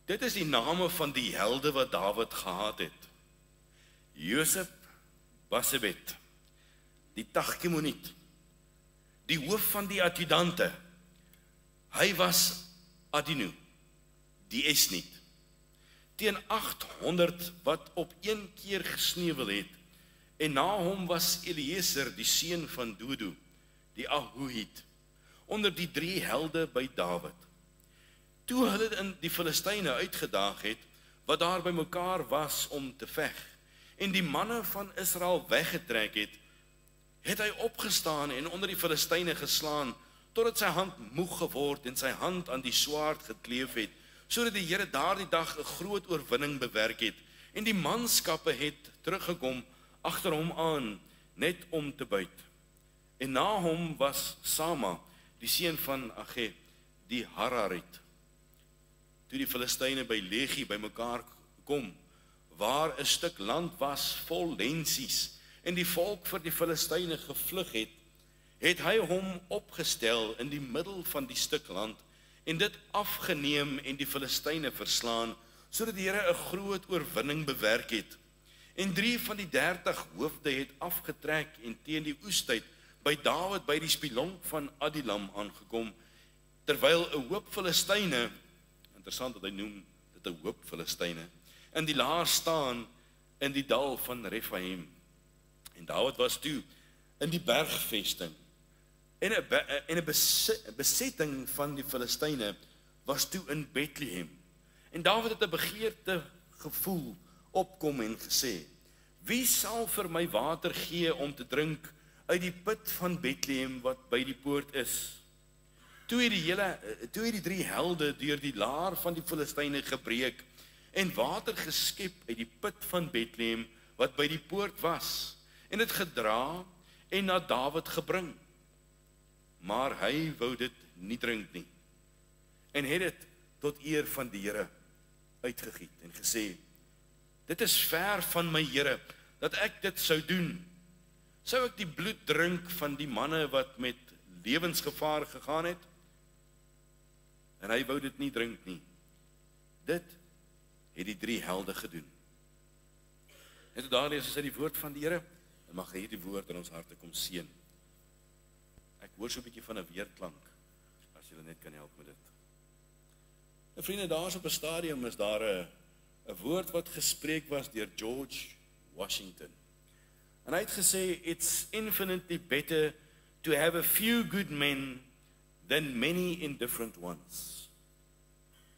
Dit is die name van die helde wat Dawid gehad het. Josef Basebet, die Tagkemoniet, die hoof van die adjudante. Hy was Adino, die Esniet. Teen 800 wat op een keer gesneuwel het, en na hom was Eliezer, die seun van Dodo, die Ahohit, onder die 3 helde by Dawid. Toe hulle in die Filistyne uitgedaag het, wat daar by mekaar was om te veg, en die manne van Israel weggetrek het, het hy opgestaan en onder die Filistyne geslaan, totdat sy hand moeg geword en sy hand aan die swaard gekleef het, sodat die Here daardie dag 'n groot oorwinning bewerk het, en die manskappe het teruggekom agter hom aan, net om te byt. En na hom was Sama, die seun van Age, die Hararit. Toe die Filistyne by Legie by mekaar kom, waar 'n stuk land was vol lensies, en die volk vir die Filistyne gevlug het, het hy hom opgestel in die middel van die stuk land, en dit afgeneem en die Filistyne verslaan, sodat die Here 'n groot oorwinning bewerk het. En 3 van die 30 hoofde het afgetrek en teen die oestyd by Dawid by die spilonk van Adilam aangekom, terwyl 'n hoop Filistyne, interessant dat hy noem dit 'n hoop Filistyne, in die laar staan in die dal van Refaim. En Dawid was toe in die bergvesting, en 'n besetting van die Filistyne was toe in Bethlehem. En Dawid het 'n begeerte gevoel opkom en gesê, wie sal vir my water gee om te drink uit die put van Bethlehem wat by die poort is? Toe het die 3 helde deur die laar van die Filistyne gebreek en water geskep uit die put van Bethlehem wat by die poort was, en het gedra en na Dawid gebring. Maar hy wou dit nie drink nie, en het dit tot eer van die Here uitgegiet en gesê, dit is ver van my Here, dat ek dit sou doen. Sou ek die bloed drink van die manne wat met lewensgevaar gegaan het? En hy wou dit nie drink nie. Dit het die 3 helde gedoen. En toe daar lees ons uit die woord van die Here, en mag hierdie woord in ons harte kom seën. Ek hoor so 'n bietjie van 'n weerklank, as julle net kan help met dit. En vriende, daar's op 'n stadium is daar 'n woord wat gespreek was deur George Washington. En hy het gesê, it's infinitely better to have a few good men than many indifferent ones.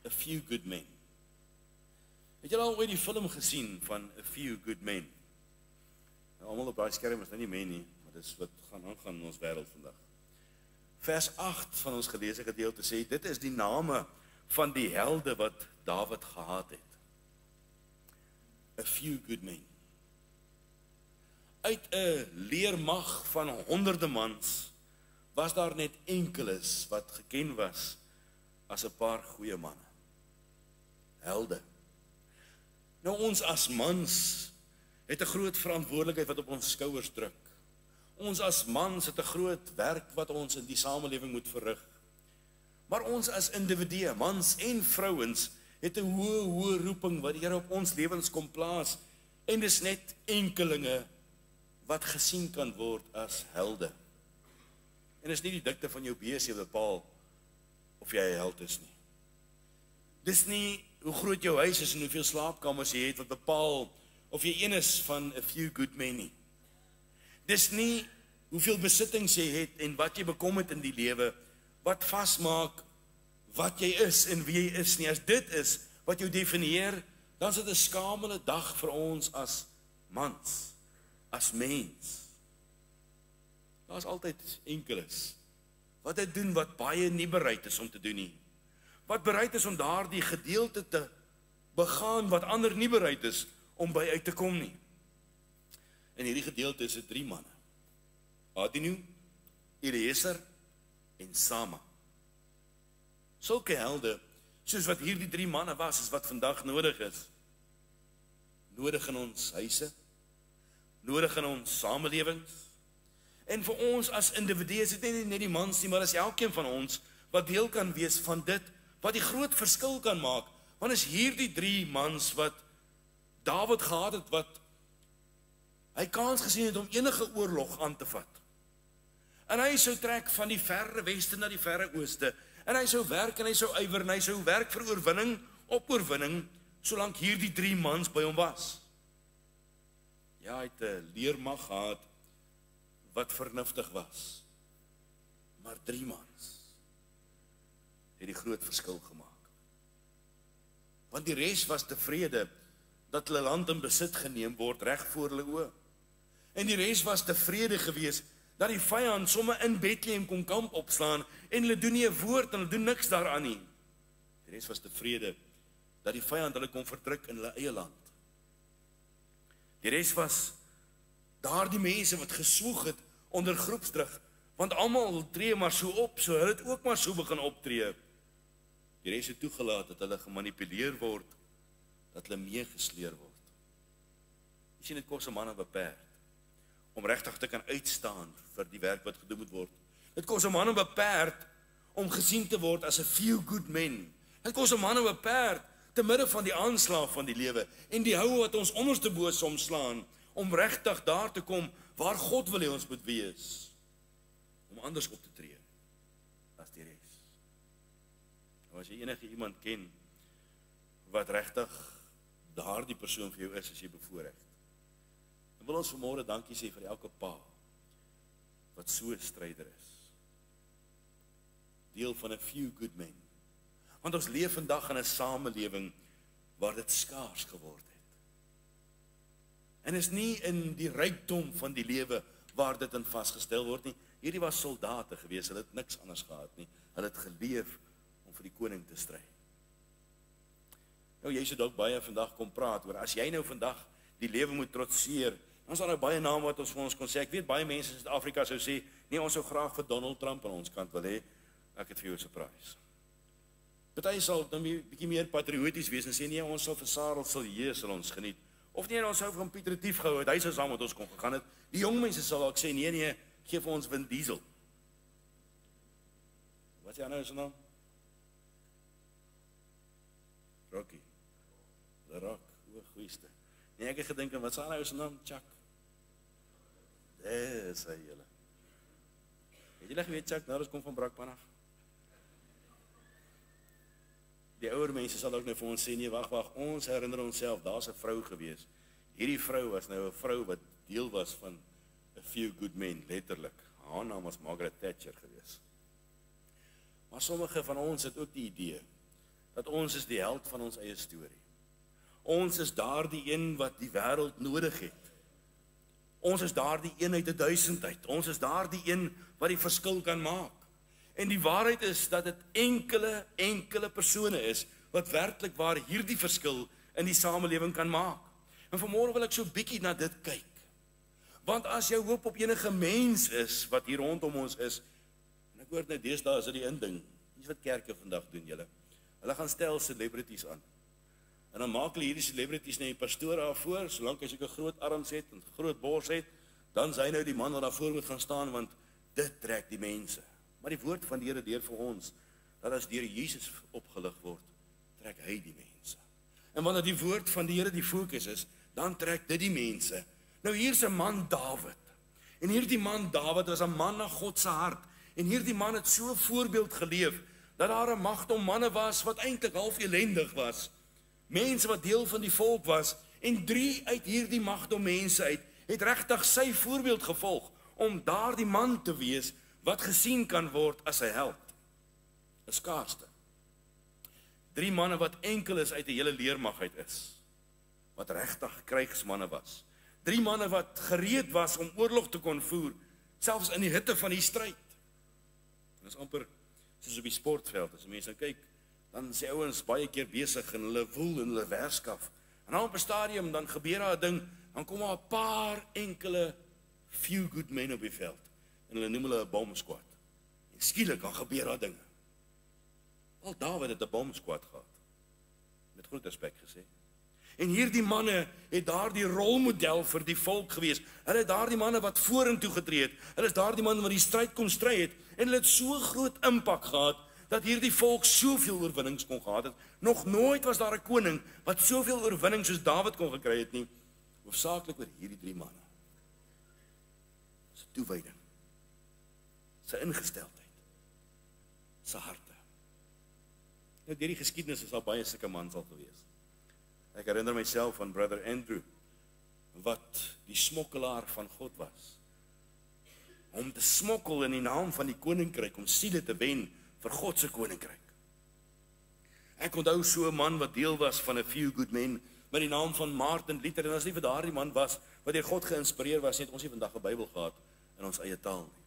A few good men. Het julle al ooit die film gesien van A Few Good Men? Nou, almal op daai skerm is nou nie men nie, maar dis wat gaan in ons wêreld vandag. Vers 8 van ons geleesde gedeelte sê, dit is die name van die helde wat Dawid gehad het. A few good men. Uit 'n leermag van honderde mans was daar net enkeles wat geken was as 'n paar goeie manne. Helde. Nou ons as mans het 'n groot verantwoordelikheid wat op ons skouers druk. Ons as mans het 'n groot werk wat ons in die samelewing moet verrig. Maar ons as individue, mans en vrouens, het 'n hoë roeping wat die Here op ons lewens kom plaas, en dis net enkelinge wat gesien kan word as helde. En dis nie die dikte van jou besie wat bepaal of jy 'n held is nie. Dis nie hoe groot jou huis is en hoeveel slaapkamers jy het wat bepaal of jy een is van a few good men nie. Dis nie hoeveel besittings jy het en wat jy bekom het in die lewe wat vasmaak wat jy is en wie jy is nie. As dit is wat jou definieer, dan is dit 'n skamele dag vir ons as mans, as mens. Daar is altyd enkeles wat dit doen wat baie nie bereid is om te doen nie. Wat bereid is om daardie gedeelte te begaan wat ander nie bereid is om by uit te kom nie. In hierdie gedeelte is dit 3 manne. Adino, Eliezer en Sama. Sulke helde, soos wat hierdie 3 manne was, is wat vandag nodig is. Nodig in ons huise, nodig in ons samelewings, en vir ons as individue is dit nie net die mans nie, maar as elkeen van ons, wat deel kan wees van dit, wat die groot verskil kan maak, Want is hierdie 3 mans wat Dawid gehad het, wat hy kans gesien het om enige oorlog aan te vat. En hy sou trek van die verre weste na die verre ooste, en hy sou werk en hy sou ywer en hy sou werk vir oorwinning op oorwinning, solank hierdie 3 mans by hom was. Ja, hy het 'n leermag gehad wat vernuftig was. Maar 3 mans het die groot verskil gemaak. Want die res was tevrede dat hulle land in besit geneem word reg voor hulle oë. En die res was tevrede gewees dat die vyand sommer in Bethlehem kon kamp opslaan en hulle doen nie 'n woord en hulle doen niks daaraan nie. Die res was tevrede dat die vyand hulle kon verdruk in hulle eie land. Die res was daardie mense wat geswoeg het onder groepsdruk, want almal tree maar so op, so hulle het ook maar so begin optree. Die res het toegelaat dat hulle gemanipuleer word, dat hulle meegesleer word. Jy sien, dit kos 'n man 'n beperk om regtig te kan uitstaan vir die werk wat gedoen moet word. Dit kos 'n man 'n beperk om gesien te word as 'n feel good man. Dit kos 'n man 'n beperk te midde van die aanslag van die lewe en die houe wat ons onderste bo soms slaan, om regtig daar te kom waar God wil hê ons moet wees, om anders op te tree as die res. Nou as jy enige iemand ken wat regtig daardie persoon vir jou is, as jy bevoorreg, dan wil ons vanmôre dankie sê vir elke pa wat so 'n stryder is, deel van 'n few good men. Want ons leef vandag in 'n samelewing waar dit skaars geword het. En is nie in die rykdom van die lewe waar dit in vasgestel word nie. Hierdie was soldate gewees, hulle het niks anders gehad nie. Hulle het geleef om vir die koning te stry. Nou jy sou dalk baie vandag kom praat oor, as jy nou vandag die lewe moet trotseer, dan is daar nou baie name wat ons vir ons kon sê. Ek weet baie mense in Suid-Afrika sou sê, nee, ons sou graag vir Donald Trump aan ons kant wil hê. Ek het vir jou 'n surprise. Party sal dan 'n bietjie meer patrioties wees en sê nee, ons sal vir Sarel sal ons geniet. Of nee, ons sou van Pieter Retief gehou het, hy sou saam met ons kon gegaan het. Die jong mense sal dalk sê nee, gee vir ons Vin Diesel. Wat is jy nou se naam? Rocky. The Rock, o goeieste. Nee, ek het gedink wat is nou se naam? Chuck. Dis hy julle. Het julle geweet Chuck Norris kom van Brakpan af? Die ouer mense sal ook nou vir ons sê, nee, wag, ons herinner onsself, daar's 'n vrou gewees. Hierdie vrou was nou 'n vrou wat deel was van a few good men, letterlik. Haar naam was Margaret Thatcher gewees. Maar sommige van ons het ook die idee, dat ons is die held van ons eie storie. Ons is daardie een wat die wêreld nodig het. Ons is daardie een uit 'n duisendheid. Ons is daardie een wat die verskil kan maak. En die waarheid is dat dit enkele persone is wat werklik waar hierdie verskil in die samelewing kan maak. En vanmôre wil ek so bietjie na dit kyk. Want as jou hoop op enige mens is wat hier rondom ons is, en ek hoor net deesdae is dit die inding, dis wat kerke vandag doen julle. Hulle gaan stel celebrities aan. En dan maak hulle hierdie celebrities net die pastoor daar voor, solank hy sulke groot arms het en groot bors het, dan is hy nou die man wat daar voor moet gaan staan, want dit trek die mense. Maar die woord van die Here leer vir ons, dat as deur Jesus opgelig word, trek hy die mense. En wanneer die woord van die Here die fokus is, dan trek dit die mense. Nou hier's 'n man Dawid. En hierdie man Dawid was 'n man na God se hart. En hierdie man het so 'n voorbeeld geleef, dat daar 'n magdom manne was, wat eintlik half elendig was. Mense wat deel van die volk was, en 3 uit hierdie magdom mense uit, het regtig sy voorbeeld gevolg, om daardie man te wees, wat gesien kan word as 'n held, 'n skaarste. 3 manne wat enkel is uit 'n hele leermag uit is, wat regtig krygsmanne was. 3 manne wat gereed was om oorlog te kon voer, selfs in die hitte van die stryd. Dit is amper soos op die sportveld, as mense kyk, dan is die ouens baie keer besig en hulle woel en hulle werskaf. En dan op 'n stadium, dan gebeur daar 'n ding, dan kom daar 'n paar enkele few good men op die veld. En hulle noem hulle 'n bomb squad. En skielik dan gebeur daar dinge. Al Dawid het 'n bomb squad gehad. Met groot respek gesê. En hierdie manne het daardie rolmodel vir die volk gewees. Hulle het daardie manne wat vorentoe getree het. Hulle is daardie manne wat die stryd kom stry het. En hulle het so groot impak gehad, dat hierdie volk soveel oorwinnings kon gehad het. Nog nooit was daar 'n koning wat soveel oorwinnings soos Dawid kon gekry het nie, hoofsaaklik oor hierdie 3 manne. Sy toewyding, sy ingesteldheid, sy harte. Nou deur die geskiedenis is daar baie sulke mans al gewees. Ek herinner myself van Brother Andrew, wat die smokkelaar van God was. Om te smokkel in die naam van die koninkryk, om siele te wen vir God se koninkryk. Ek onthou so 'n man wat deel was van 'n few good men, met die naam van Martin Luther, en as nie vir daardie man was, wat deur God geïnspireer was, het ons nie vandag 'n Bybel gehad in ons eie taal nie.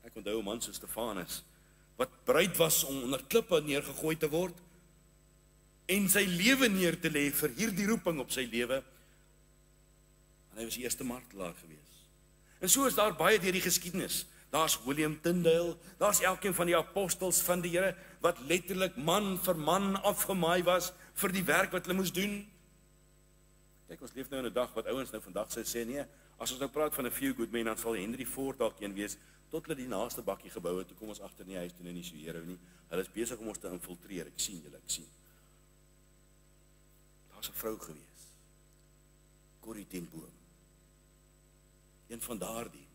Ek onthou 'n man so Stefanus, wat bereid was om onder klippe neergegooi te word, en sy lewe neer te lê vir hierdie roeping op sy lewe, en hy was die eerste martelaar gewees. En so is daar baie deur die geskiedenis. Daar's William Tyndale, daar's elkeen van die apostels van die Here, wat letterlik man vir man afgemaai was vir die werk wat hulle moes doen. Kyk, ons leef nou in 'n dag wat ouens nou vandag sou sê, nee, as ons nou praat van 'n few good men, dan sal Henry Ford dalk een wees, tot hulle die naaste bakkie gebou het, toe kom ons agter nie, hy is toe nie so hero nie, hulle is besig om ons te infiltreer, ek sien julle, ek sien. Daar's 'n vrou gewees, Corrie ten Boom, een van daardie,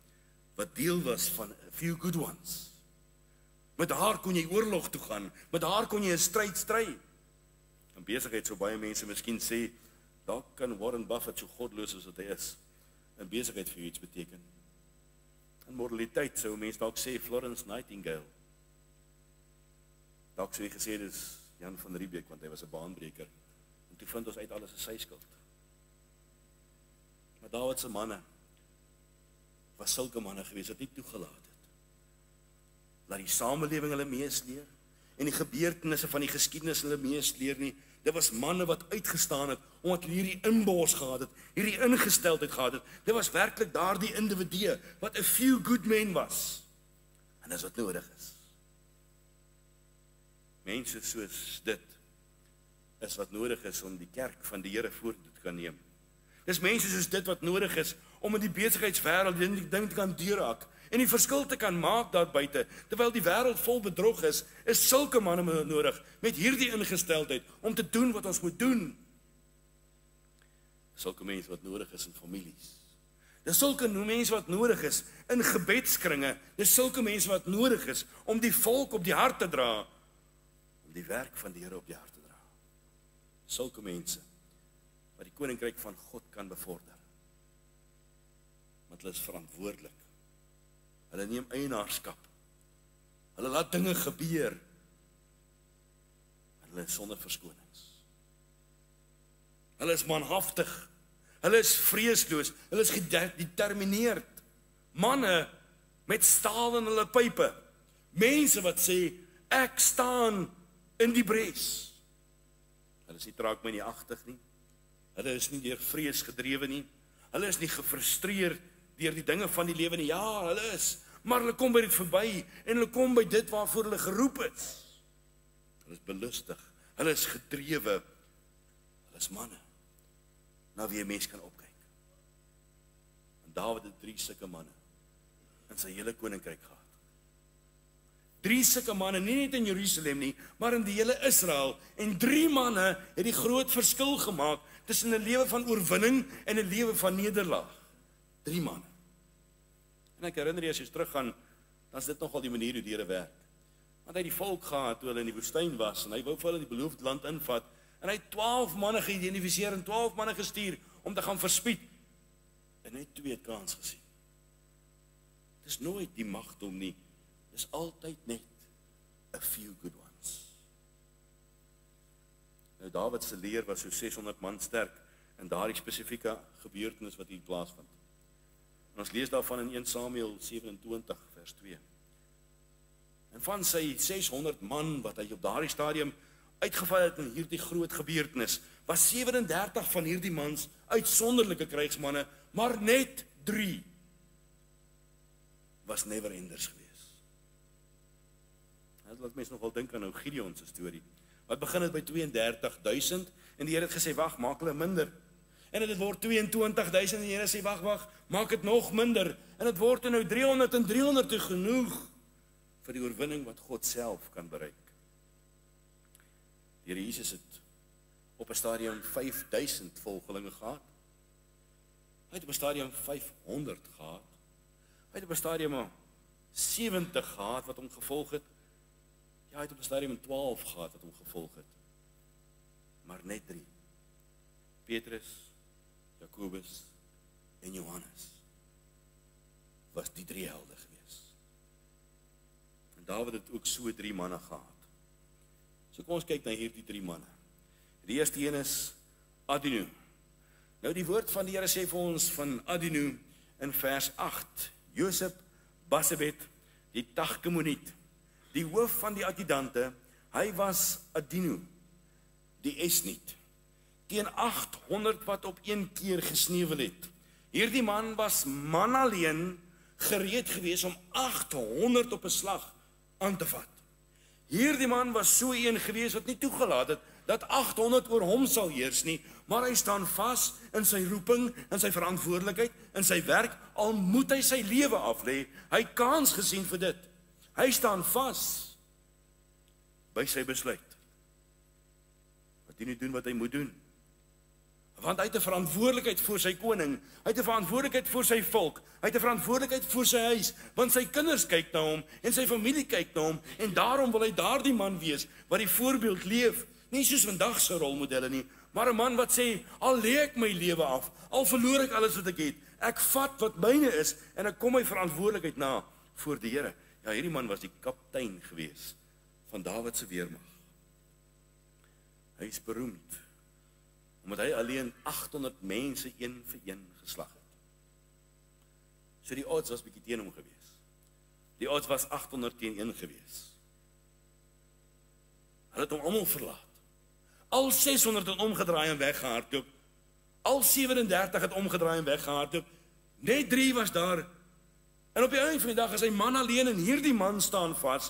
wat deel was van a few good ones. Met haar kon jy oorlog toe gaan, met haar kon jy 'n stryd stry. In besigheid sou baie mense miskien sê, dalk kan Warren Buffett, so godloos as wat hy is, in besigheid vir iets beteken. In moraliteit sou mense dalk sê Florence Nightingale. Dalk sou jy gesê dis Jan van Riebeeck, want hy was 'n baanbreker. En toe vind ons uit alles is sy skuld. Maar Dawid se manne was sulke manne gewees wat nie toegelaat het. Laat die samelewing hulle meesleer en die gebeurtenisse van die geskiedenis hulle meesleer nie. Dit was manne wat uitgestaan het omdat hulle hierdie inbors gehad het, hierdie ingesteldheid gehad het. Dit was werklik daardie individue wat 'n few good men was. En dis wat nodig is. Mense soos dit is wat nodig is om die kerk van die Here vorentoe te kan neem. Dis mense soos dit wat nodig is om in die besigheidswêreld die ding te kan deurhak en die verskil te kan maak daar buite. Terwyl die wêreld vol bedrog is sulke manne nodig met hierdie ingesteldheid om te doen wat ons moet doen. Sulke mense wat nodig is in families. Dis sulke mense wat nodig is in gebedskringe. Dis sulke mense wat nodig is om die volk op die hart te dra, om die werk van die Here op die hart te dra. Sulke mense wat die koninkryk van God kan bevorder. Want hulle is verantwoordelik. Hulle neem eienaarskap. Hulle laat dinge gebeur. En hulle is sonder verskonings. Hulle is manhaftig. Hulle is vreesloos. Hulle is gedetermineerd. Manne met staal in hulle pype. Mense wat sê, ek staan in die bres. Hulle is nie traag my nie agtig nie. Hulle is nie deur vrees gedrewe nie. Hulle is nie gefrustreerd deur die dinge van die lewe nie. Ja, hulle is. Maar hulle kom by dit verby en hulle kom by dit waarvoor hulle geroep is. Hulle is belustig. Hulle is gedrewe. Hulle is manne na wie 'n mens kan opkyk. En Dawid het 3 sulke manne in sy hele koninkryk gehad. 3 sulke manne, nie net in Jerusalem nie, maar in die hele Israel. En 3 manne het die groot verskil gemaak tussen 'n lewe van oorwinning en 'n lewe van nederlaag. 3 manne. En ek herinner jy as jy teruggaan, dan is dit nogal die manier hoe die Here werk. Want hy het die volk gehad toe hulle in die woestyn was en hy wou vir hulle die beloofde land invat en hy het 12 manne geïdentifiseer en 12 manne gestuur om te gaan verspied. En net 2 het kans gesien. Dis nooit die magdom nie. Dis altyd net a few good ones. Nou Dawid se leer was so 600 man sterk in daardie spesifieke gebeurtenis wat hier plaasvind. En ons lees daarvan in 1 Samuel 27 vers 2. En van sy 600 man wat hy op daardie stadium uitgeval het in hierdie groot gebeurtenis, was 37 van hierdie mans uitsonderlike krygsmanne, maar net 3 was never enders gewees. Dit laat mense nogal dink aan nou Gideon se storie. Wat begin het by 32,000 en die Here het gesê wag, maak hulle minder. En dit word 22,000 en die Here sê wag, maak dit nog minder. En dit word nou 300 en 300 te genoeg vir die oorwinning wat God self kan bereik. Die Here Jesus het op 'n stadium 5000 volgelinge gehad. Hy het op 'n stadium 500 gehad. Hy het op 'n stadium 70 gehad wat hom gevolg het. Ja, hy het op 'n stadium 12 gehad wat hom gevolg het. Maar net 3. Petrus, Jakobus en Johannes was die 3 helde gewees. En Dawid het ook so 3 manne gehad. So kom ons kyk na hierdie 3 manne. Die eerste een is Adino. Nou die woord van die Here sê vir ons van Adino in vers 8. Josef Basebet, die Tagkemoniet, die hoof van die adjudante, hy was Adino, die Esniet, teen 800 wat op een keer gesneuwel het. Hierdie man was man alleen gereed gewees om 800 op 'n slag aan te vat. Hierdie man was so een gewees wat nie toegelaat het dat 800 oor hom sal heers nie, maar hy staan vas in sy roeping, in sy verantwoordelikheid, in sy werk, al moet hy sy lewe aflê, hy het kans gesien vir dit. Hy staan vas by sy besluit. Wat hy nie doen wat hy moet doen. Want hy het 'n verantwoordelikheid voor sy koning, hy het 'n verantwoordelikheid voor sy volk, hy het 'n verantwoordelikheid voor sy huis, want sy kinders kyk na hom, en sy familie kyk na hom, en daarom wil hy daardie man wees, wat die voorbeeld leef, nie soos vandag se rolmodelle nie, maar 'n man wat sê, al lê ek my lewe af, al verloor ek alles wat ek het, ek vat wat myne is, en ek kom my verantwoordelikheid na, voor die Here. Ja, hierdie man was die kaptein gewees, van Dawid se weermag. Hy is beroemd, omdat hy alleen 800 mense een vir een geslag het. So die odds was bietjie teen hom gewees. Die odds was 800 teen 1 gewees. Hulle het hom almal verlaat. Al 600 het omgedraai en weggehardloop. Al 37 het omgedraai en weggehardloop. Net 3 was daar. En op die einde van die dag is hy man alleen en hierdie man staan vas,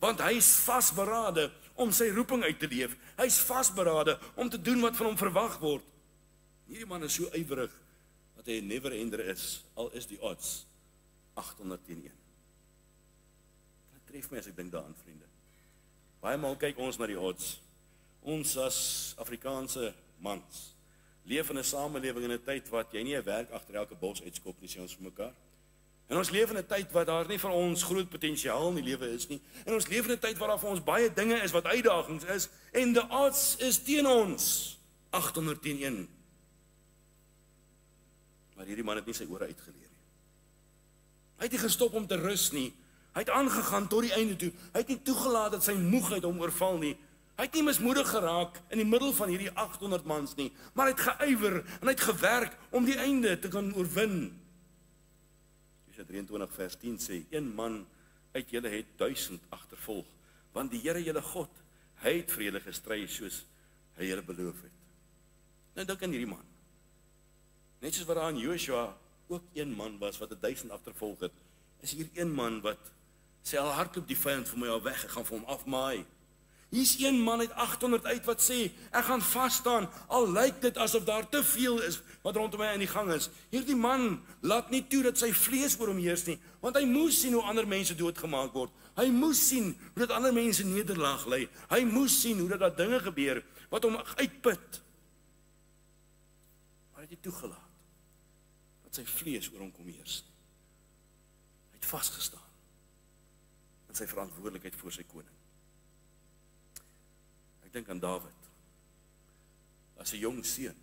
want hy is vasberade om sy roeping uit te leef. Hy is vasberade om te doen wat van hom verwag word. Hierdie man is so ywerig dat hy 'n never-ender is, al is die odds 800 teen 1. Dit tref my as ek dink daaraan, vriende. Baie maal kyk ons na die odds. Ons as Afrikaanse mans leef in 'n samelewing in 'n tyd wat jy nie 'n werk agter elke bos uitskop nie, sê ons vir mekaar. En ons leef in 'n tyd wat daar nie vir ons groot potensiaal in die lewe is nie. En ons leef in 'n tyd waar daar vir ons baie dinge is wat uitdagings is en die odds is teen ons 800 teen 1. Maar hierdie man het nie sy ore uitgeleer nie. Hy het nie gestop om te rus nie. Hy het aangegaan tot die einde toe. Hy het nie toegelaat dat sy moegheid hom oorval nie. Hy het nie mismoedig geraak in die middel van hierdie 800 mans nie, maar hy het geywer en hy het gewerk om die einde te kan oorwin. 23 vers 10 sê, een man uit julle het 1000 agtervolg, want die Here julle God, hy het vir julle gestry soos hy julle beloof het. Nou dink aan hierdie man. Net soos wat daar in Joshua ook een man was wat 1000 agtervolg het, is hier een man wat sê al hardloop die vyand vir my al weg, ek gaan vir hom afmaai. Hier's een man uit 800 uit wat sê, ek gaan vas staan, al lyk dit asof daar te veel is wat rondom my in die gang is. Hierdie man laat nie toe dat sy vlees oor hom heers nie, want hy moes sien hoe ander mense doodgemaak word. Hy moes sien hoe dat ander mense nederlaag ly. Hy moes sien hoe dat daar dinge gebeur wat hom uitput. Maar hy het nie toegelaat dat sy vlees oor hom kom heers nie. Hy het vasgestaan in sy verantwoordelikheid voor sy koning. Ek dink aan Dawid, as 'n jong seun,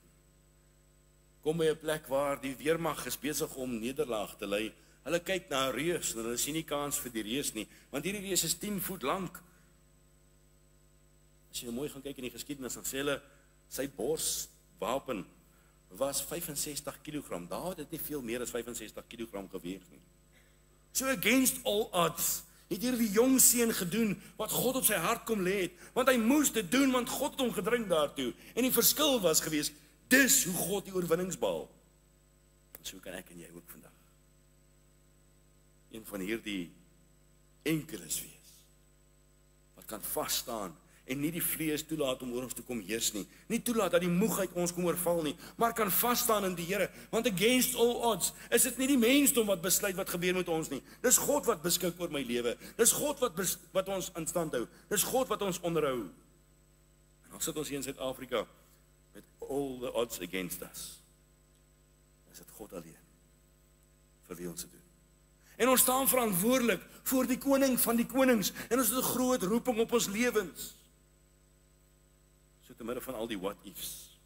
kom by 'n plek waar die weermag is besig om nederlaag te ly. Hulle kyk na 'n reus, en hulle sien nie kans vir die reus nie, want hierdie reus is 10 voet lank. As jy mooi gaan kyk in die geskiedenis, dan sê hulle, sy borswapen was 65 kg. Dawid het nie veel meer as 65 kg geweeg nie. So against all odds, het hierdie jong seun gedoen wat God op sy hart kom lê het, want hy moes dit doen want God het hom gedring daartoe. En die verskil was gewees, dis hoe God die oorwinnings behaal. En so kan ek en jy ook vandag een van hierdie enkeles wees wat kan vas staan en nie die vlees toelaat om oor ons te kom heers nie. Nie toelaat dat die moegheid ons kom oorval nie, maar kan vasstaan in die Here. Want against all odds is dit nie die mensdom wat besluit wat gebeur met ons nie. Dis God wat beskik oor my lewe. Dis God wat ons in stand hou. Dis God wat ons onderhou. En dan sit ons hier in Suid-Afrika met all the odds against us. Is dit God alleen vir wie ons dit doen. En ons staan verantwoordelik voor die koning van die konings en ons het 'n groot roeping op ons lewens. So te midde van al die what ifs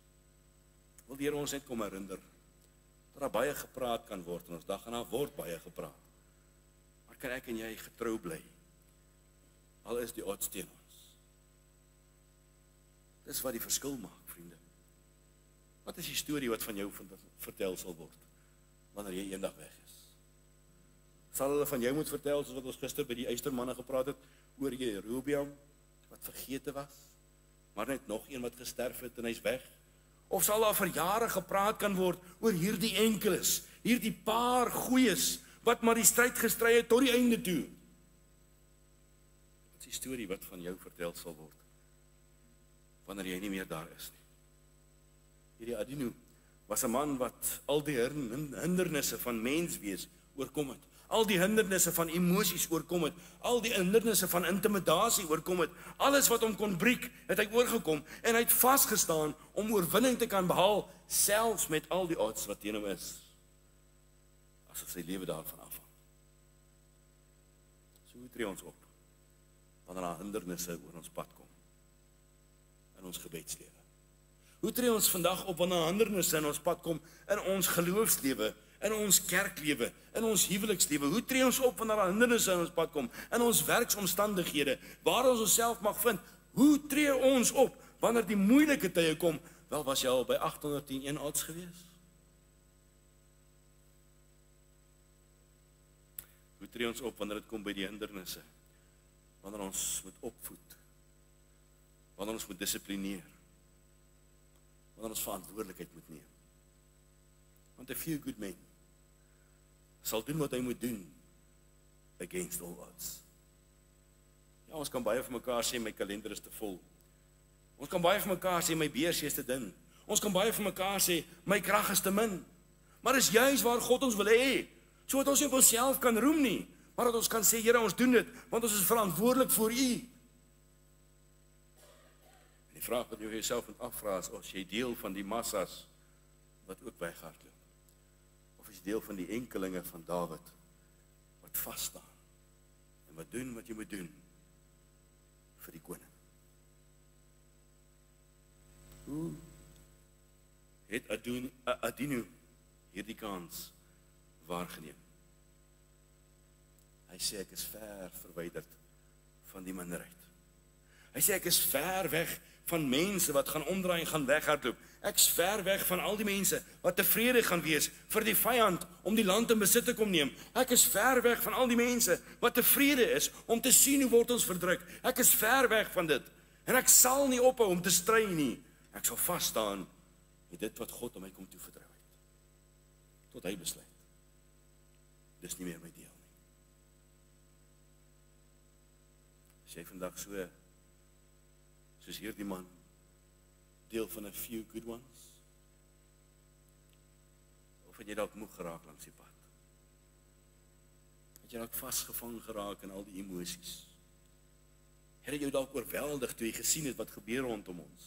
wil die Here ons net kom herinner dat daar baie gepraat kan word in ons dag en daar word baie gepraat. Maar kan ek en jy getrou bly al is die odds teen ons? Dis wat die verskil maak, vriende. Wat is die storie wat van jou vertel sal word wanneer jy eendag weg is? Sal hulle van jou moet vertel soos wat ons gister by die Eystermanne gepraat het oor Jerobeam wat vergete was, maar net nog een wat gesterf het en hy's weg? Of sal daar vir jare gepraat kan word oor hierdie enkeles, hierdie paar goeies wat maar die stryd gestry het tot die einde toe? Wat is die storie wat van jou vertel sal word wanneer jy nie meer daar is nie? Hierdie Adino was 'n man wat al die hindernisse van menswees oorkom het. Al die hindernisse van emosies oorkom het, al die hindernisse van intimidasie oorkom het, alles wat hom kon breek, het hy oorgekom, en hy het vasgestaan om oorwinning te kan behaal, selfs met al die odds wat teen hom is, asof sy lewe daarvan afhang. So hoe tree ons op, wanneer daar hindernisse oor ons pad kom, in ons gebedslewe? Hoe tree ons vandag op, wanneer hindernisse in ons pad kom, in ons geloofslewe, in ons kerklewe, in ons huwelikslewe? Hoe tree ons op wanneer daar hindernisse in ons pad kom, in ons werksomstandighede, waar ons onsself mag vind? Hoe tree ons op wanneer die moeilike tye kom? Wel, was jy al by 810 odds gewees? Hoe tree ons op wanneer dit kom by die hindernisse? Wanneer ons moet opvoed, wanneer ons moet dissiplineer, wanneer ons verantwoordelikheid moet neem? Want a few good men sal doen wat hy moet doen against all odds. Ja, ons kan baie vir mekaar sê my kalender is te vol. Ons kan baie vir mekaar sê my beurs is te dun. Ons kan baie vir mekaar sê my krag is te min. Maar dis juis waar God ons wil hê, sodat ons nie op onsself kan roem nie, maar dat ons kan sê, Here, ons doen dit want ons is verantwoordelik voor U. En die vraag wat jy jouself moet afvra is, as jy deel van die massas wat ook weghardloop, of is deel van die enkelinge van Dawid wat vas staan en wat doen wat jy moet doen vir die koning? Hoe het Adino hierdie kans waargeneem? Hy sê ek is ver verwyderd van die minderheid. Hy sê ek is ver weg van mense wat gaan omdraai en gaan weghardloop. Ek is ver weg van al die mense wat tevrede gaan wees vir die vyand om die land in besit te kom neem. Ek is ver weg van al die mense wat tevrede is om te sien hoe word ons verdruk. Ek is ver weg van dit. En ek sal nie ophou om te stry nie. Ek sal vas staan met dit wat God aan my kom toevertrou het. Tot hy besluit. Dis nie meer my deel nie. As jy vandag soos hierdie man, deel van 'n few good ones, of het jy dalk moeg geraak langs die pad? Het jy dalk vasgevang geraak in al die emosies? Het jy dalk oorweldig toe jy gesien het wat gebeur rondom ons?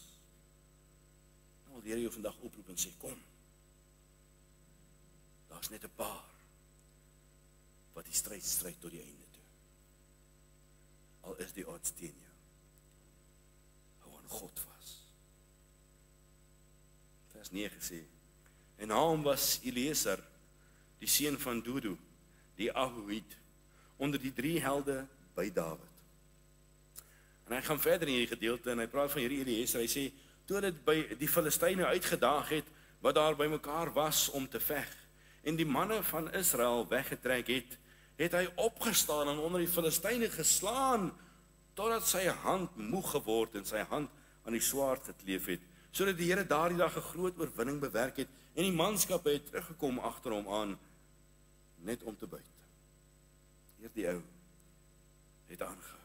Nou wil die Here jou vandag oproep en sê, kom, daar's net 'n paar wat die stryd tot die einde toe. Al is die odds teen jou. Hou aan God vas. Vers 9 sê, en na hom was Eliezer, die seun van Dodo, die Ahohit, onder die 3 helde by Dawid. En hy gaan verder in hierdie gedeelte en hy praat van hierdie Eliezer. Hy sê, toe dit by die Filistyne uitgedaag het, wat daar by mekaar was om te veg, en die manne van Israel weggetrek het hy opgestaan en onder die Filistyne geslaan, totdat sy hand moeg geword en sy hand aan die swaard gekleef het, sodat die Here daardie dag 'n groot oorwinning bewerk het, en die manskappe het teruggekom agter hom aan, net om te buit. Hierdie ou het aangehou.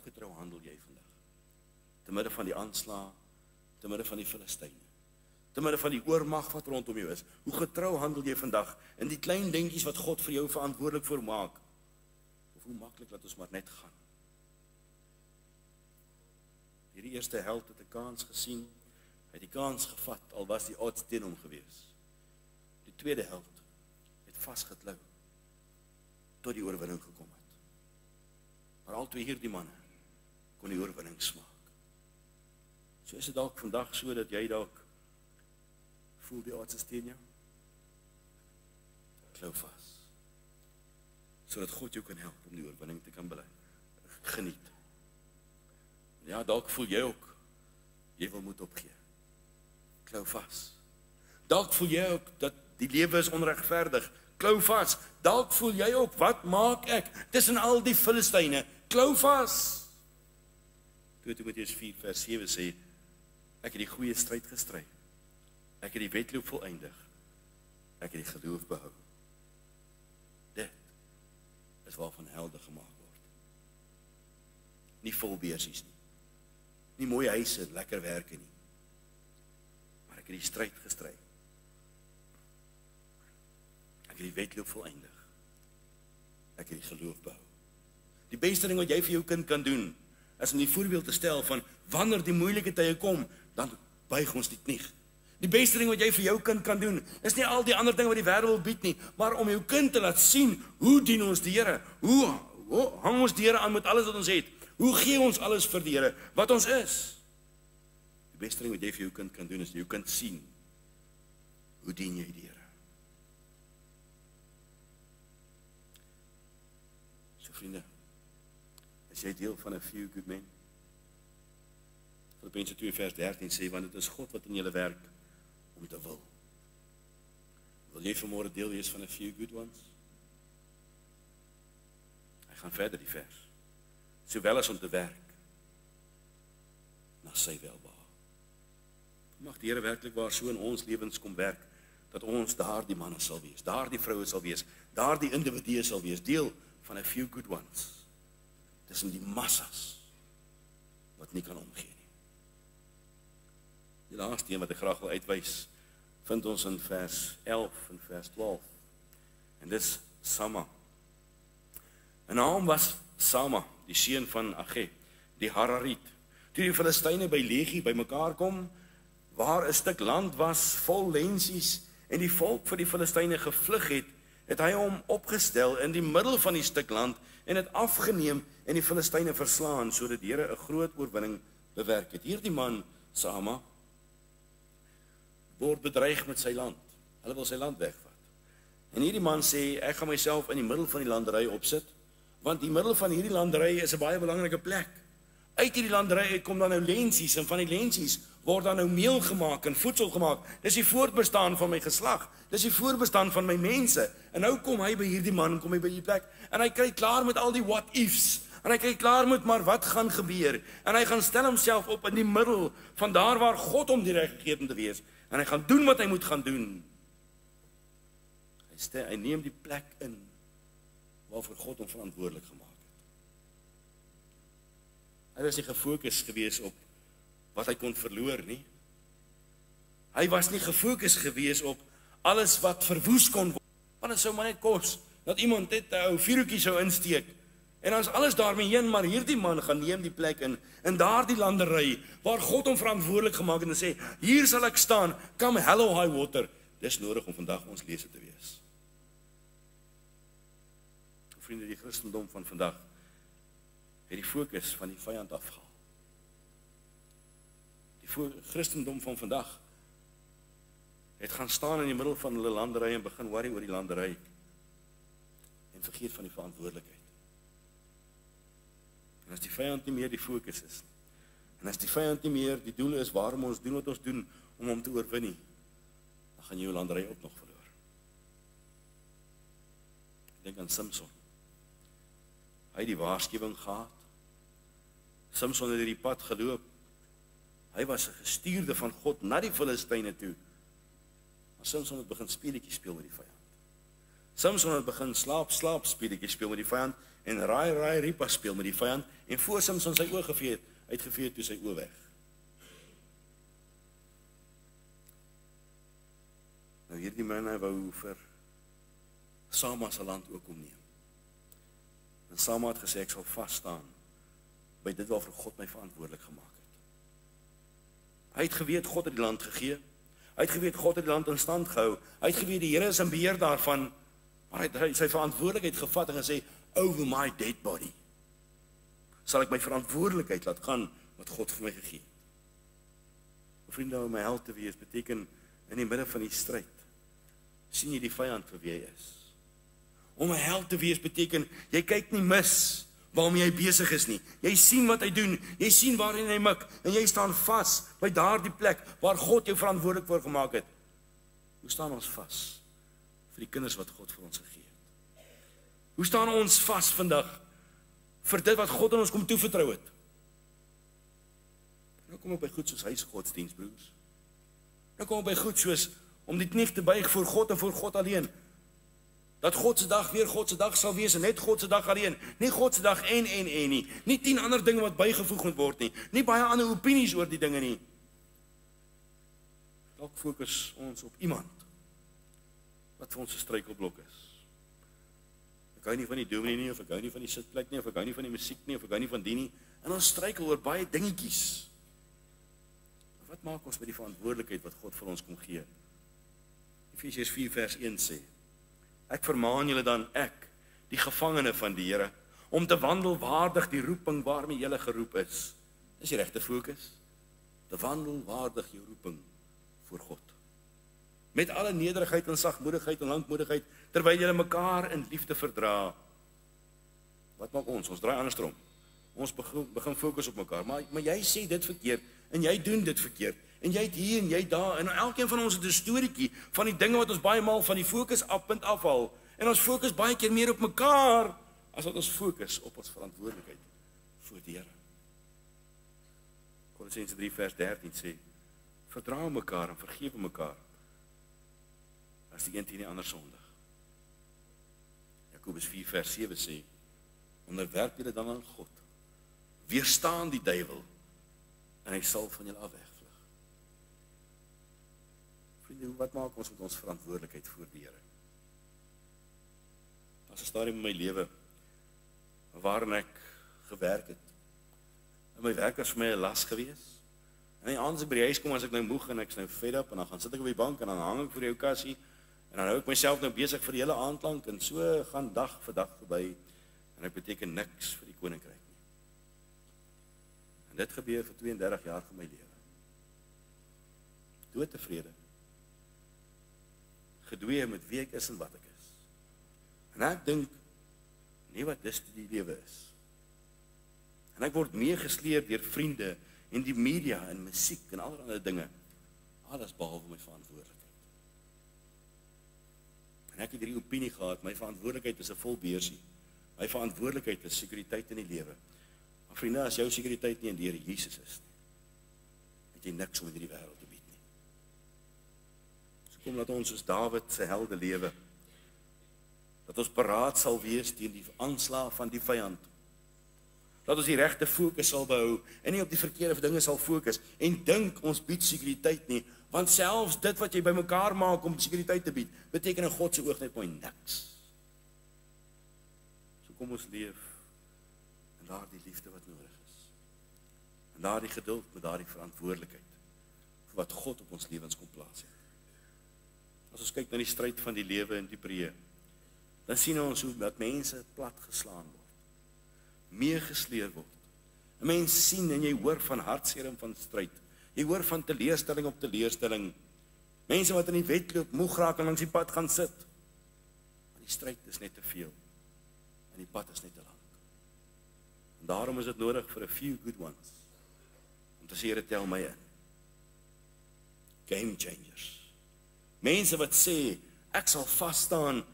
Hoe getrou handel jy vandag? Te midde van die aanslae, te midde van die Filistyne, te midde van die oormag wat rondom jou is. Hoe getrou handel jy vandag in die klein dingetjies wat God vir jou verantwoordelik voor maak? Of hoe maklik laat ons maar net gaan? Hierdie eerste held het 'n kans gesien, hy het die kans gevat, al was die odds teen hom gewees. Die tweede held het vasgeklou tot die oorwinning gekom het. Maar al twee hierdie manne kon die oorwinning smaak. So is dit dalk vandag so dat jy dalk voel die odds is teen jou. Klou vas, sodat God jou kan help om die oorwinning te kan geniet. Ja, dalk voel jy ook, jy wil moet opgee. Klou vas. Dalk voel jy ook dat die lewe is onregverdig. Klou vas. Dalk voel jy ook, wat maak ek tussen al die Filistyne? Klou vas. 2 Timoteus 4 vers 7 sê, ek het die goeie stryd gestry. Ek het die wedloop volëindig. Ek het die geloof behou. Dit is waarvan helde gemaak word. Nie vol beursies nie. Nie mooi huise, lekker werke nie. Maar ek het die stryd gestry. Ek het die wedloop volëindig. Ek het die geloof behou. Die beste ding wat jy vir jou kind kan doen, is om die voorbeeld te stel van wanneer die moeilike tye kom, dan buig ons die knie. Die beste ding wat jy vir jou kind kan doen, is nie al die ander dinge wat die wêreld wil bied nie, maar om jou kind te laat sien, hoe dien ons die Here? Hoe hang ons die Here aan met alles wat ons het? Hoe gee ons alles vir die Here wat ons is? Die beste ding wat jy vir jou kind kan doen, is jou kind sien, hoe dien jy die Here? So vriende, is jy deel van 'n few good men? Filippense 2 vers 13 sê, want dit is God wat in julle werk om te wil. Wil jy vanmôre deel wees van 'n few good ones? Hy gaan verder die vers. Sowel as om te werk na sy welbehae. Mag die Here werklik waar so in ons lewens kom werk, dat ons daardie manne sal wees, daardie vroue sal wees, daardie individue sal wees, deel van 'n few good ones. Tussen die massas wat nie kan omgee nie. Die laaste een wat ek graag wil uitwys, vind ons in vers 11 en vers 12. En dis Sama. En naam was Sama, die seun van Agge, die Harariet. Toe die Filistyne by Legie bymekaar kom, waar 'n stuk land was vol lensies en die volk vir die Filistyne gevlug het, het hy hom opgestel in die middel van die stuk land en het afgeneem en die Filistyne verslaan, sodat die Here 'n groot oorwinning bewerk het. Hierdie man, Sama, word bedreig met sy land. Hulle wil sy land wegvat. En hierdie man sê, ek gaan myself in die middel van die landery opsit, want die middel van hierdie landery is 'n baie belangrike plek. Uit hierdie landery kom dan nou lensies, en van die lensies word dan nou meel gemaak en voedsel gemaak. Dis die voortbestaan van my geslag. Dis die voortbestaan van my mense. En nou kom hy by hierdie man, kom hy by die plek, en hy kry klaar met al die what ifs. En hy kyk klaar met, maar wat gaan gebeur? En hy gaan stel homself op in die middel van daar waar God hom die reg gegee het om te wees. En hy gaan doen wat hy moet gaan doen. Hy neem die plek in waarvoor God hom verantwoordelik gemaak het. Hy was nie gefokus gewees op wat hy kon verloor nie. Hy was nie gefokus gewees op alles wat verwoes kon word. Want dit sou maar net kos dat iemand net 'n ou vuurtjie sou insteek. En dan is alles daarmee heen, maar hierdie man gaan neem die plek in daardie landery, waar God hom verantwoordelik gemaak het en sê, hier sal ek staan, come hell or high water. Dis nodig om vandag ons lese te wees. Vriende, die Christendom van vandag het die fokus van die vyand afgehaal. Die Christendom van vandag het gaan staan in die middel van hulle landery en begin worry oor die landery en vergeet van die verantwoordelikheid. En as die vyand nie meer die fokus is, en as die vyand nie meer die doel is waarom ons doen wat ons doen, om hom te oorwin nie, dan gaan jy jou landery ook nog verloor. Ek dink aan Samson. Hy het die waarskuwing gehad. Samson het hierdie pad geloop. Hy was 'n gestuurde van God na die Filistyne toe. Maar Samson het begin speletjies speel met die vyand. Samson het begin slaap speletjies speel met die vyand en raai ripa speel met die vyand, en voor Samson sy oë gevee het, uitgevee toe sy oë weg. Nou hierdie man, hy wou vir Sama se land ook omneem. En Sama het gesê, ek sal vas staan by dit waarvoor God my verantwoordelik gemaak het. Hy het geweet, God het die land gegee. Hy het geweet, God het die land in stand gehou. Hy het geweet, die Here is in beheer daarvan, maar hy het sy verantwoordelikheid gevat en gesê, over my dead body, sal ek my verantwoordelikheid laat gaan, wat God vir my gegee het. Vriende, om my held te wees, beteken, in die midde van die stryd, sien jy die vyand vir wie hy is. Om 'n held te wees beteken, jy kyk nie mis waarmee hy besig is nie. Jy sien wat hy doen, jy sien waarin hy mik, en jy staan vas by daardie plek waar God jou verantwoordelik voor gemaak het. Hoe staan ons vas vir die kinders wat God vir ons gegee het? Hoe staan ons vas vandag vir dit wat God aan ons kom toevertrou het? Nou kom ek by goed soos huisgodsdienst, broers. Nou kom ek by goed soos om die knie te buig voor God en voor God alleen. Dat God se dag weer God se dag sal wees en net God se dag alleen. Nie God se dag en nie. Nie 10 ander dinge wat bygevoeg moet word nie. Nie baie ander opinies oor die dinge nie. Dalk fokus ons op iemand wat vir ons 'n struikelblok is. Ek hou nie van die dominee nie, of ek hou nie van die sitplek nie, of ek hou nie van die musiek nie, of ek hou nie van die nie. En ons struikel oor baie dingetjies. Wat maak ons met die verantwoordelikheid wat God vir ons kom gee? Efesiërs 4 vers 1 sê, ek vermaan julle dan, ek, die gevangene van die Here, om te wandel waardig die roeping waarmee julle geroep is. Dis die regte fokus. Te wandel waardig jou roeping voor God. Met alle nederigheid en sagmoedigheid en lankmoedigheid, terwyl julle mekaar in liefde verdra. Wat maak ons? Ons draai andersom. Ons begin fokus op mekaar. Maar jy sê dit verkeerd, en jy doen dit verkeerd. En jy het hier en jy daar, en elkeen van ons het 'n storieetjie van die dinge wat ons baie maal van die fokuspunt afhaal. En ons fokus baie keer meer op mekaar, as wat ons fokus op ons verantwoordelikheid voor die Here. Kolossense 3 vers 13 sê, verdra mekaar en vergewe mekaar, as die een teen die ander sondig. Jakobus 4 vers 7 sê, onderwerp julle dan aan God, weerstaan die duiwel, en hy sal van julle afwegvlug. Vriende, wat maak ons met ons verantwoordelikheid voor die Here? As 'n stadium in my lewe, waarin ek gewerk het, en my werk was vir my 'n las gewees, en die aand as ek by die huis kom, as ek nou moeg, en ek is nou fed up, en dan gaan sit ek op die bank, en dan hang ek voor die ou kassie, en dan hou ek myself nou besig vir die hele aand lank, en so gaan dag vir dag verby, en ek beteken niks vir die koninkryk nie. En dit gebeur vir 32 jaar van my lewe. Doodtevrede. Gedwee met wie ek is en wat ek is. En ek dink, nie wat dis die lewe is. En ek word meegesleep deur vriende, en die media, en musiek, en allerlei dinge. Alles behalwe my verantwoordelikheid. En ek het hierdie opinie gehad, my verantwoordelikheid is 'n vol beursie. My verantwoordelikheid is sekuriteit in die lewe. Maar vriende, as jou sekuriteit nie in die Here Jesus is nie, het jy niks om in hierdie wêreld te bied nie. So kom laat ons soos Dawid se helde lewe, dat ons paraat sal wees teen die aanslag van die vyand. Dat ons die regte fokus sal behou en nie op die verkeerde dinge sal fokus en dink ons bied sekuriteit nie, want selfs dit wat jy bymekaar maak om sekuriteit te bied, beteken in God se oog net mooi niks. So kom ons leef in daardie liefde wat nodig is. En daardie geduld met daardie verantwoordelikheid vir wat God op ons lewens kom plaas het. As ons kyk na die stryd van die lewe in die breë, dan sien ons hoe dat mense plat geslaan word, meegesleer word. 'n Mens sien en jy hoor van hartseer en van stryd. Jy hoor van teleurstelling op teleurstelling. Mense wat in die wedloop moeg raak en langs die pad gaan sit. Maar die stryd is net te veel. En die pad is net te lank. En daarom is dit nodig vir 'n few good ones. Om te sê, Here, tel my in. Game changers. Mense wat sê, ek sal vas staan,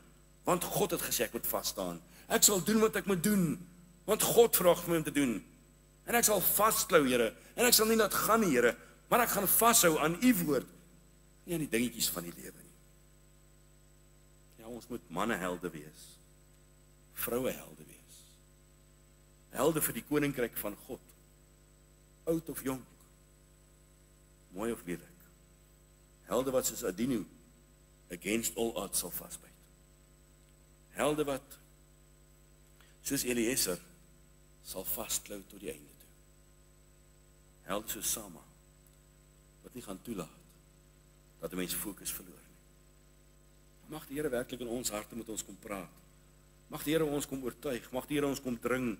want God het gesê ek moet vas staan. Ek sal doen wat ek moet doen, want God vra my om te doen. En ek sal vasklou, Here, en ek sal nie laat gaan nie, Here, maar ek gaan vashou aan u woord, nie aan die dingetjies van die lewe nie. Ja, ons moet mannehelde wees, vrouehelde wees. helde vir die koninkryk van God. Oud of jonk, mooi of lelik. Helde wat soos Adino against all odds sal vasbyt. Helde wat soos Eliezer sal vasklou tot die einde toe. Helde soos Sama wat nie gaan toelaat dat 'n mens fokus verloor nie. Mag die Here werklik in ons harte met ons kom praat. Mag die Here ons kom oortuig, mag die Here ons kom dring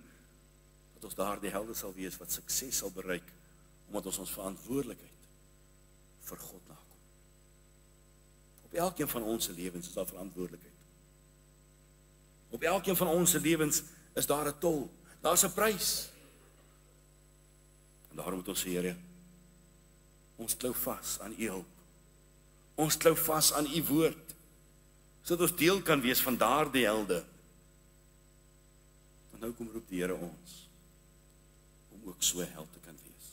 dat ons daardie helde sal wees wat sukses sal bereik omdat ons verantwoordelikheid vir God nakom. Op elkeen van ons se lewens is daar verantwoordelikheid. Op elkeen van ons se lewens is daar 'n tol, daar's 'n prys. En daarom moet ons sê, Here, ons klou vas aan U hulp. Ons klou vas aan U woord, sodat ons deel kan wees van daardie helde. En nou kom roep die Here ons om ook so 'n held te kan wees.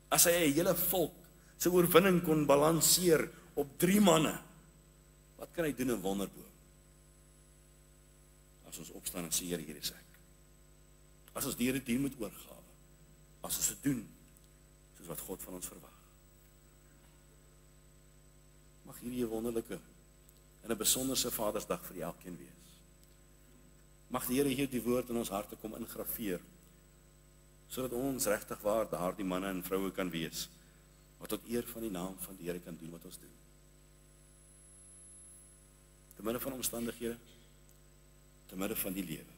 As hy 'n hele volk se oorwinning kon balanseer op 3 manne, wat kan hy doen in wonderboom? As ons opstaan en sê, Here, hier is ek. As ons die Here dien met oorgawe. As ons dit doen soos wat God van ons verwag. Mag hierdie 'n wonderlike en 'n besonderse Vadersdag vir elkeen wees. Mag die Here hierdie woord in ons harte kom ingrafeer, sodat ons regtig waar daardie manne en vroue kan wees, wat tot eer van die naam van die Here kan doen wat ons doen. Te midde van omstandighede, te midde van die lewe.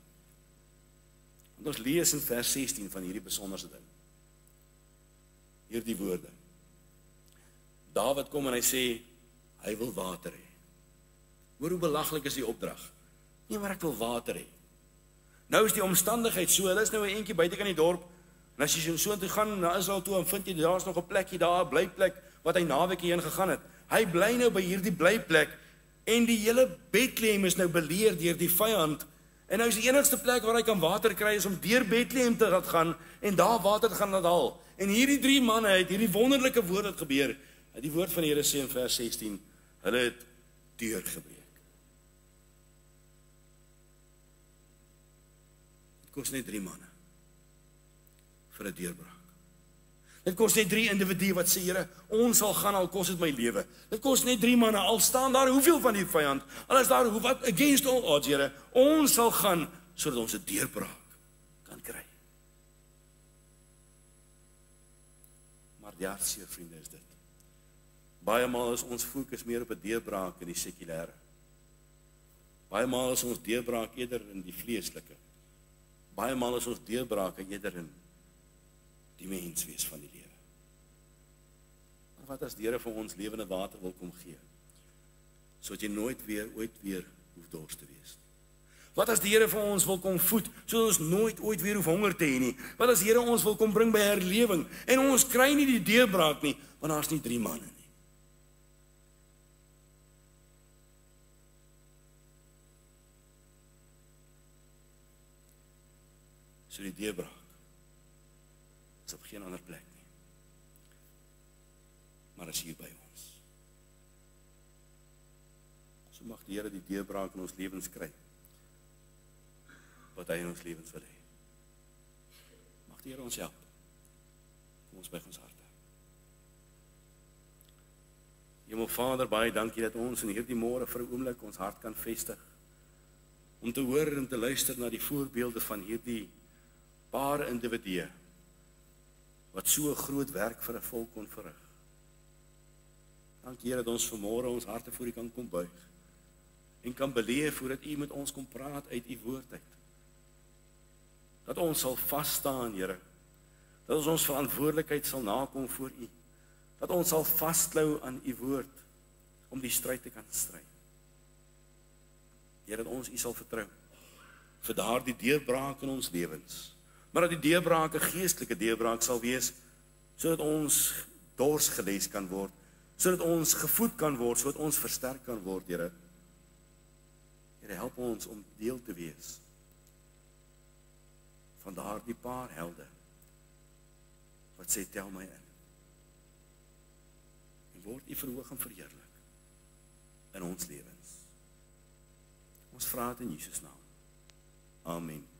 Want ons lees in vers 16 van hierdie besonderse ding. Hierdie woorde. Dawid kom en hy sê, hy wil water hê. Hoor hoe belaglik is die opdrag. Nee, maar ek wil water hê. Nou is die omstandigheid so, hulle is nou 'n entjie buitekant die dorp, en as jy so toe gaan na Israel toe, en vind jy, daar's nog 'n plekkie daar, 'n blyplek, wat hy naweek heen gegaan het. Hy bly nou by hierdie blyplek, en die hele Bethlehem is nou beleer deur die vyand, en nou is die enigste plek waar hy kan water kry, is om deur Bethlehem te laat gaan, en daar water te gaan laat haal. En hierdie 3 manne het hierdie wonderlike woord het gebeur. Die woord van die Here sê in vers 16, hulle het deurgebreek. Dit kos net 3 manne vir 'n deurbraak. Dit kos net 3 individue wat sê, Here, ons sal gaan al kos dit my lewe. Dit kos net 3 manne, al staan daar hoeveel van die vyand, al is daar wat against all odds, Here, ons sal gaan sodat ons 'n deurbraak kan kry. Maar die hartseer, vriende, is dit. Baie maal is ons fokus meer op 'n deurbraak in die sekulêre. Baie maal is ons deurbraak eerder in die vleeslike. Baie maal is ons deurbrake eerder in die menswees van die lewe. Maar wat as die Here vir ons lewende water wil kom gee, sodat jy nooit weer, ooit weer hoef dors te wees nie? Wat as die Here vir ons wil kom voed, sodat ons nooit ooit weer hoef honger te hê nie? Wat as die Here ons wil kom bring by herlewing, en ons kry nie die deurbraak nie, want daar's nie 3 manne nie. So die deurbraak is op geen ander plek nie, maar is hier by ons. So mag die Here die deurbraak in ons lewens kry, wat hy in ons lewens wil hê. Mag die Here ons help. Kom ons buig ons harte. Hemelvader, baie dankie dat ons in hierdie môre vir 'n oomblik ons hart kan vestig, om te hoor en te luister na die voorbeelde van hierdie paar individue, wat so 'n groot werk vir 'n volk kon verrig. Dankie Here dat ons vanmôre ons harte voor U kan kom buig, en kan beleef voordat U met ons kom praat uit U woord uit. Dat ons sal vas staan, Here, dat ons verantwoordelikheid sal nakom voor U, dat ons sal vasklou aan U woord, om die stryd te kan stry. Here, dat ons U sal vertrou, vir daardie deurbraak in ons lewens, maar dat die deurbraak 'n geestelike deurbraak sal wees, sodat ons dors geles kan word, sodat ons gevoed kan word, sodat ons versterk kan word, Here. Here, help ons om deel te wees van daardie paar helde, wat sê, tel my in. En word U verhoog en verheerlik in ons lewens. Ons vra dit in Jesus naam. Amen.